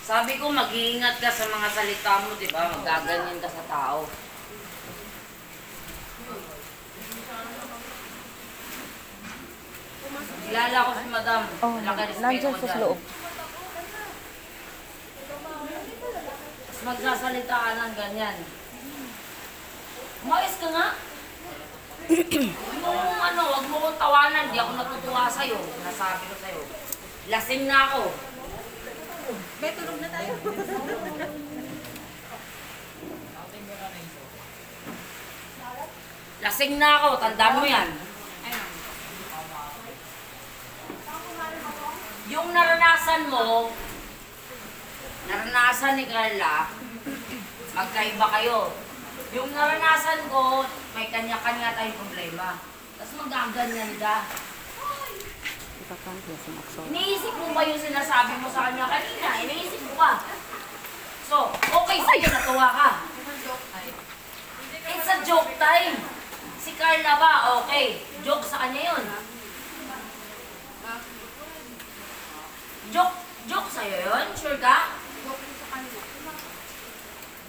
Sabi ko, mag-iingat ka sa mga salita mo, di ba? Magaganyan ka sa tao. Kilala ko si Madam. Oh, nandiyan sa loob. Mas magsasalita ka ng ganyan. Umayos ka nga. Yung ano, wag mo kong tawanan, di ako natutuwa sa'yo. Nasabi ko sa'yo. Lasing na ako. Be, tulog na tayo. Lasing na ako, tandaan mo yan. Yung naranasan mo, naranasan ni Carla, magkaiba kayo. Yung naranasan ko, may kanya-kanya tayong problema. Tapos magaganyan ka. Iniisip mo ba yung sinasabi mo sa kanya kanina? Iniisip mo ba? So, okay sa'yo, natuwa ka. It's a joke time. Si Carla ba? Okay. Joke sa kanya yun. Joke sa'yo yun? Sure ka?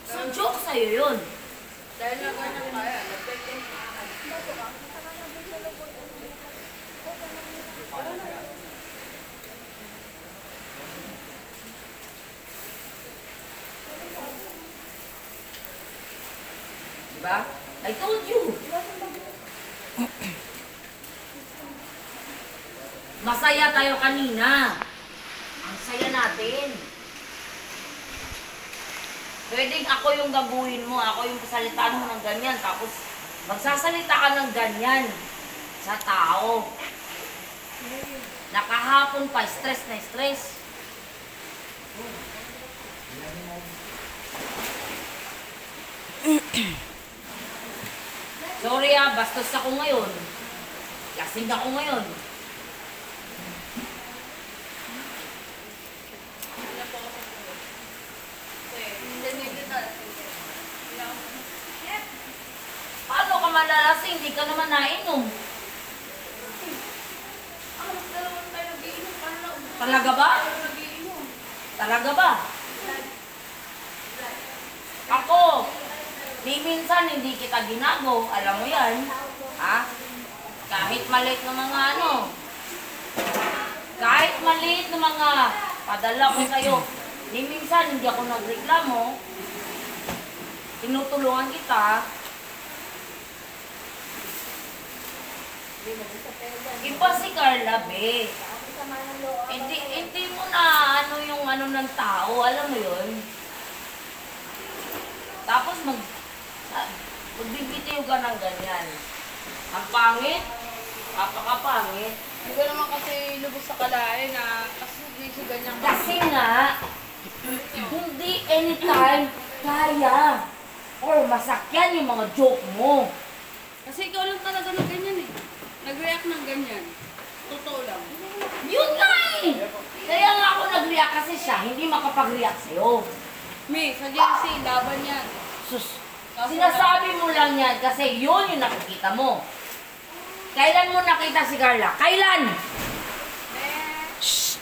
So, joke sa'yo yun. Dahil na ganyan kaya, Diba? I told you. Masaya tayo kanina. Ang saya natin. Pwedeng ako yung gaguhin mo, ako yung pasalitaan mo ng ganyan, tapos magsasalita ka ng ganyan sa tao. Nakahapon pa, stress na stress. Sorry bastos ako ngayon. Lasing ako ngayon. Paano ka malalasing? Hindi ka naman nainom. Talaga ba? Talaga ba? Ako, minsan hindi kita ginago. Alam mo yan. Ha? Kahit maliit na mga ano. Kahit maliit na mga padala ko sa'yo. Minsan hindi ako nagreklamo. Tinutulungan kita. Iba si Carla, be. Hindi mo na ano yung ano ng tao. Alam mo yun? Tapos magbibitiw ka ng ganyan. Ang pangit. Kapakapangit. Hindi ko naman kasi lubos sa kalain na kasi hindi siya ganyan. Kasi nga, hindi anytime kaya or masakyan yung mga joke mo. Kasi ikaw lang talaga ng ganyan eh. Nag-react ng ganyan. Totoo lang. Yun nga eh! Kaya nga ako nag-react kasi siya, hindi makapag-react sa'yo. May, sa JC, laban yan. Sus, sinasabi mo lang yan kasi yun yung nakikita mo. Kailan mo nakita si Carla? Kailan? Shhh!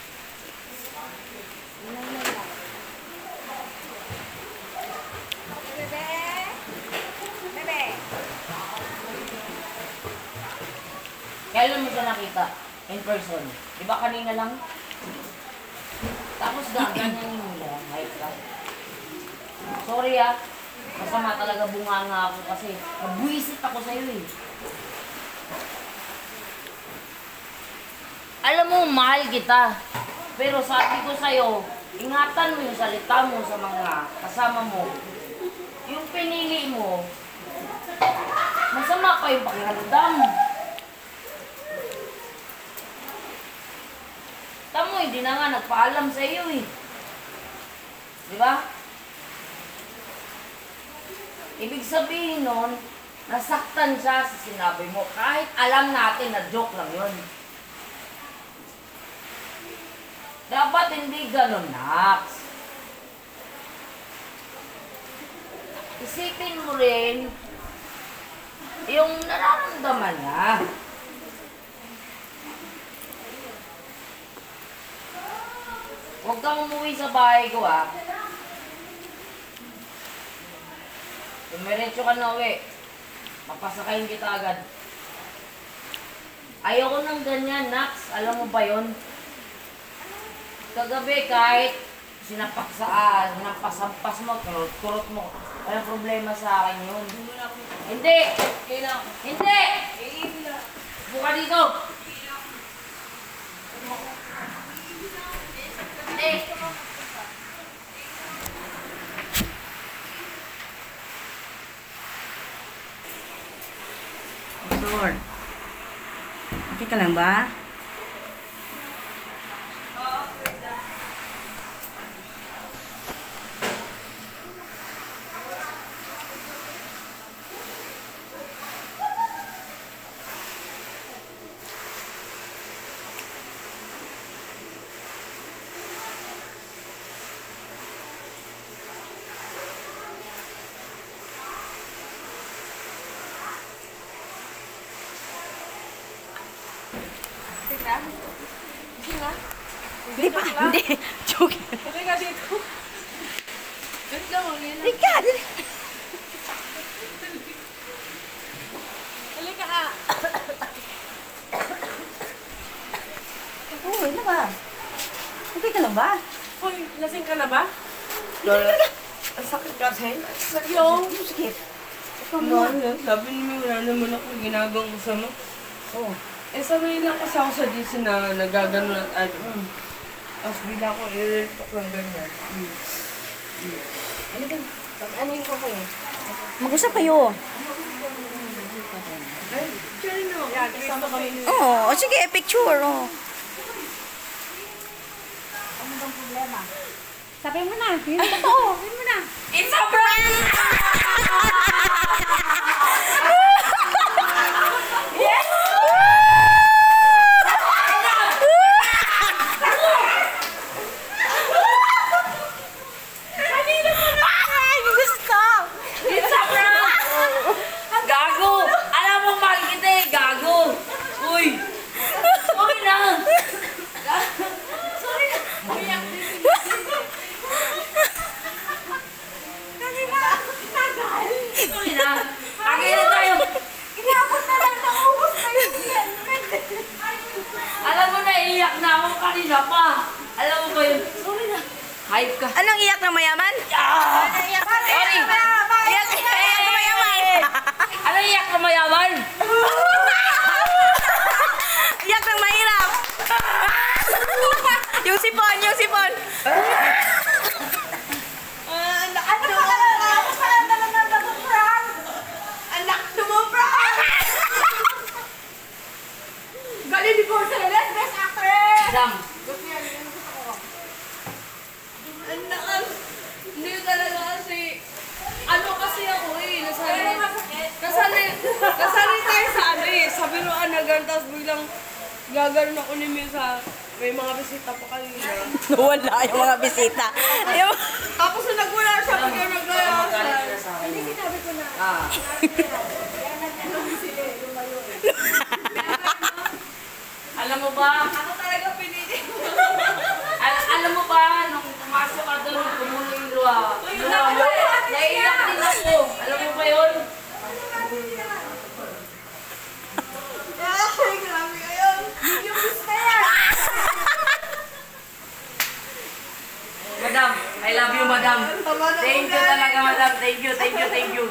Kailan mo siya nakita? In person. Di ba kanina lang? Tapos ganyan yung lang. Hayop ka. Sorry masama talaga bunganga ako kasi nabwisit ako sa'yo eh. Alam mo, mahal kita. Pero sabi ko sa'yo, ingatan mo yung salita mo sa mga kasama mo. Yung pinili mo, masama pa yung pakiramdam. Tamo, hindi na nga nagpaalam sa iyo eh. Di ba? Ibig sabihin nun, nasaktan siya sa sinabi mo. Kahit alam natin na joke lang yun. Dapat hindi ganun, Nax. Isipin mo rin yung nararamdaman niya. Huwag kang umuwi sa bahay ko, ha? Dumiretso ka na uwi. Mapasakayin kita agad. Ayoko ng ganyan, Nax. Alam mo ba yon? Kagabi, kahit sinampasampas mo, kurot mo, walang problema sa akin yun. Hindi! Hindi! Buka dito! Sword. Okay ka lang ba? Hindi pa, hindi. Joke. Halika dito. Wait lang, wala na. Halika, dali. Halika ka. Oo, ano ba? Okay ka lang ba? Hoy, lasing ka na ba? Ang sakit kasi. Yung. Sakit. Sabi niyo, wala naman akong ginagawang masama. Oo. Eh, sabi lang kasi ako sa DC na nagagano at tapos bila ko i-report ng ganyan. Ano yung ko kayo? Mag-usap kayo. Yan, kasama kami. Oo, sige, picture. Oh. Ano bang problema? Sabi mo na. Yun ang totoo. Sabi mo na. It's a prank! It's a prank! Gago! Alam mo, mahal kita eh, gago! Uy! Sorry na! Sorry na! Umiyak din. Sorry na! Tagay na tayo! Inabot na lang. Naubos na yun. Alam mo na, iiyak na ako kanina pa! Alam mo ba yun? Sorry na! Hype ka! Anong iyak ng mayaman? Ah! Sorry. Iyak ng mayaman. Ano iyak na mayaman? Iyak ng mahirap. Yung sipon, yung sipon. Galing ni Borseles, best actress! Dam! Hindi talaga kasi, ano kasi ako kasali tayo sa ano sa biruan na ganun, tapos biglang gaganon ako ni Misa, may mga bisita pa kanina. Wala yung mga bisita. Yung... Tapos nung nagwala siya, biglang naglayasan. Hindi sinabi ko na. Ah. Alam mo ba? Ako talaga pinili ko. Alam mo ba? Nung pumasok ka doon, kumulo yung luha. Naiiyak din ako. Alam mo ba yun? Ay, grabe kayo. Yung gusto yan. Madam, I love you, madam. Thank you talaga, madam. Thank you, thank you, thank you.